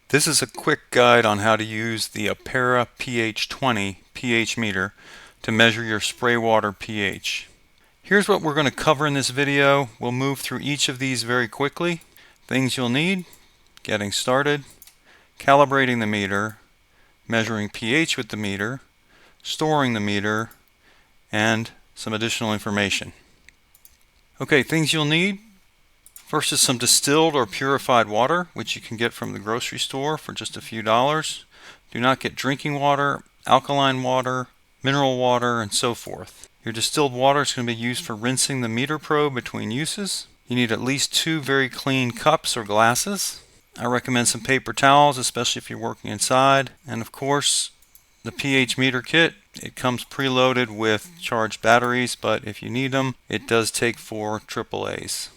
This is a quick guide on how to use the Apera PH20 pH meter to measure your spray water pH. Here's what we're going to cover in this video. We'll move through each of these very quickly. Things you'll need: getting started, calibrating the meter, measuring pH with the meter, storing the meter, and some additional information. Okay, things you'll need. First is some distilled or purified water, which you can get from the grocery store for just a few dollars. Do not get drinking water, alkaline water, mineral water, and so forth. Your distilled water is going to be used for rinsing the meter probe between uses. You need at least 2 very clean cups or glasses. I recommend some paper towels, especially if you're working inside. And of course, the pH meter kit. It comes preloaded with charged batteries, but if you need them, it does take 4 AAAs.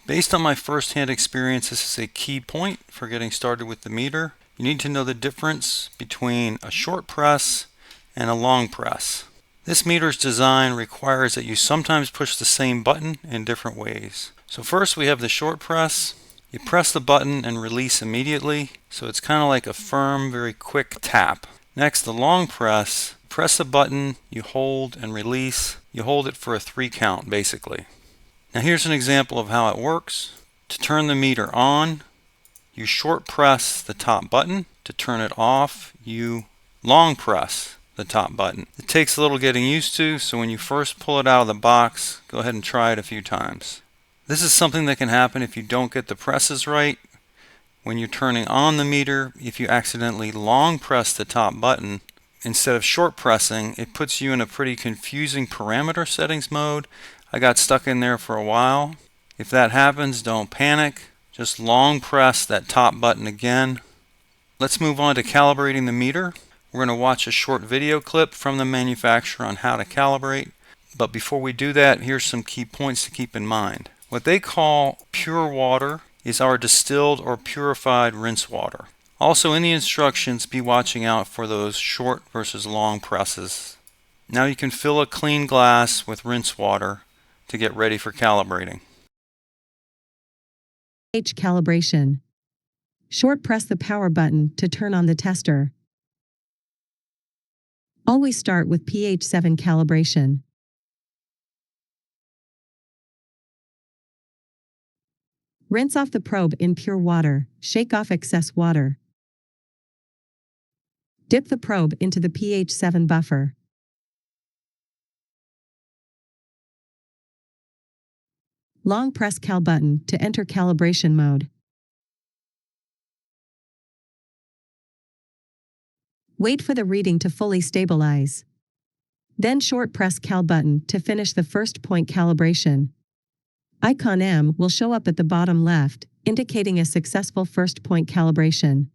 Based on my first-hand experience, this is a key point for getting started with the meter. You need to know the difference between a short press and a long press. This meter's design requires that you sometimes push the same button in different ways. So first we have the short press. You press the button and release immediately, so it's kind of like a firm, very quick tap. Next, the long press. Press the button, you hold and release. You hold it for a 3 count basically. Now here's an example of how it works. To turn the meter on, you short press the top button. To turn it off, you long press the top button. It takes a little getting used to, so when you first pull it out of the box, go ahead and try it a few times. This is something that can happen if you don't get the presses right. When you're turning on the meter, if you accidentally long press the top button instead of short pressing, it puts you in a pretty confusing parameter settings mode. I got stuck in there for a while. If that happens, don't panic. Just long press that top button again. Let's move on to calibrating the meter. We're going to watch a short video clip from the manufacturer on how to calibrate. But before we do that, here's some key points to keep in mind. What they call pure water is our distilled or purified rinse water. Also in the instructions, be watching out for those short versus long presses. Now you can fill a clean glass with rinse water to get ready for calibrating. pH calibration. Short press the power button to turn on the tester. Always start with pH 7 calibration. Rinse off the probe in pure water, shake off excess water. Dip the probe into the pH 7 buffer. Long press cal button to enter calibration mode. Wait for the reading to fully stabilize. Then short press cal button to finish the first point calibration. Icon M will show up at the bottom left, indicating a successful first point calibration.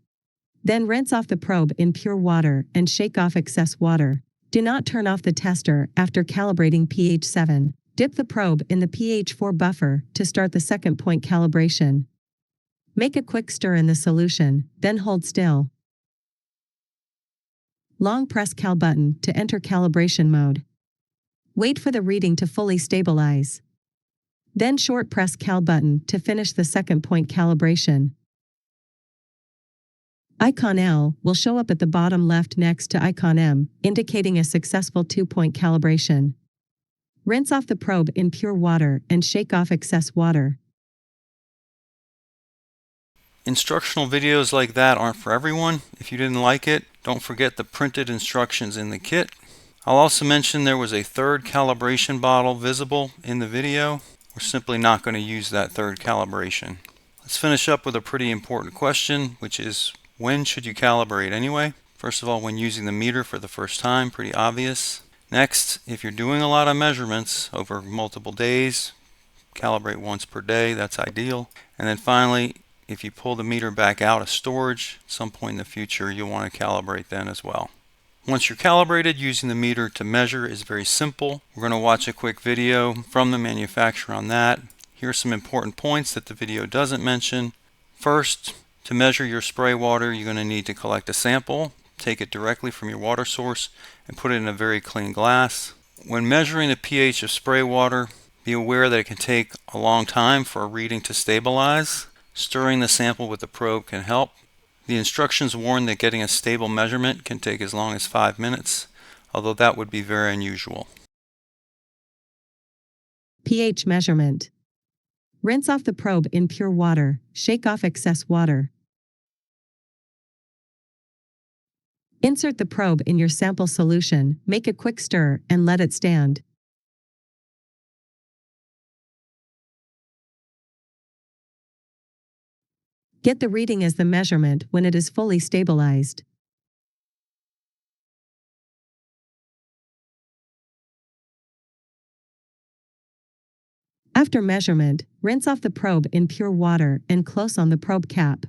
Then rinse off the probe in pure water and shake off excess water. Do not turn off the tester after calibrating pH 7. Dip the probe in the pH 4 buffer to start the second point calibration. Make a quick stir in the solution, then hold still. Long press cal button to enter calibration mode. Wait for the reading to fully stabilize. Then short press cal button to finish the second point calibration. Icon L will show up at the bottom left next to icon M, indicating a successful 2-point calibration. Rinse off the probe in pure water and shake off excess water. Instructional videos like that aren't for everyone. If you didn't like it, don't forget the printed instructions in the kit. I'll also mention there was a third calibration bottle visible in the video. We're simply not going to use that third calibration. Let's finish up with a pretty important question, which is, when should you calibrate anyway? First of all, when using the meter for the first time, pretty obvious. Next, if you're doing a lot of measurements over multiple days, calibrate once per day, that's ideal. And then finally, if you pull the meter back out of storage at some point in the future, you'll want to calibrate then as well. Once you're calibrated, using the meter to measure is very simple. We're going to watch a quick video from the manufacturer on that. Here are some important points that the video doesn't mention. First, to measure your spray water, you're going to need to collect a sample, take it directly from your water source, and put it in a very clean glass. When measuring the pH of spray water, be aware that it can take a long time for a reading to stabilize. Stirring the sample with the probe can help. The instructions warn that getting a stable measurement can take as long as 5 minutes, although that would be very unusual. pH measurement. Rinse off the probe in pure water, shake off excess water. Insert the probe in your sample solution, make a quick stir, and let it stand. Get the reading as the measurement when it is fully stabilized. After measurement, rinse off the probe in pure water and close on the probe cap.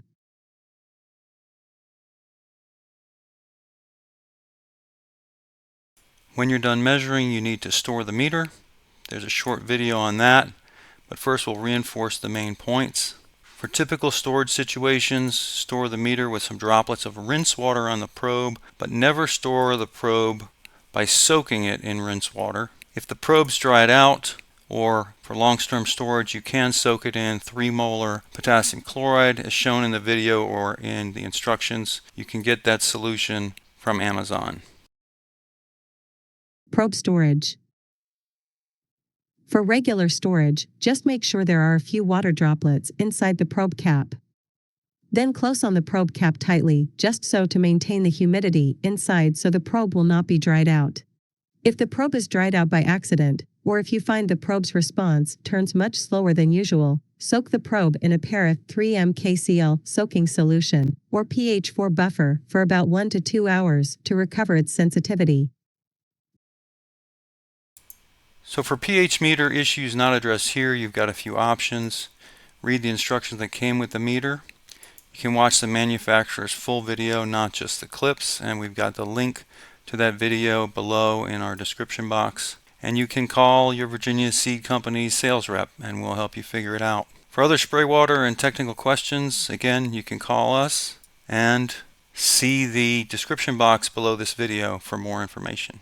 When you're done measuring, you need to store the meter. There's a short video on that, but first we'll reinforce the main points. For typical storage situations, store the meter with some droplets of rinse water on the probe, but never store the probe by soaking it in rinse water. If the probe's dried out, or for long-term storage, you can soak it in 3 molar potassium chloride as shown in the video or in the instructions. You can get that solution from Amazon. Probe storage. For regular storage, just make sure there are a few water droplets inside the probe cap. Then close on the probe cap tightly, just so to maintain the humidity inside so the probe will not be dried out. If the probe is dried out by accident, or if you find the probe's response turns much slower than usual, soak the probe in Apera 3M KCl soaking solution, or pH4 buffer, for about 1 to 2 hours to recover its sensitivity. So for pH meter issues not addressed here, you've got a few options. Read the instructions that came with the meter. You can watch the manufacturer's full video, not just the clips, and we've got the link to that video below in our description box. And you can call your Virginia Seed Company's sales rep and we'll help you figure it out. For other spray water and technical questions, again, you can call us and see the description box below this video for more information.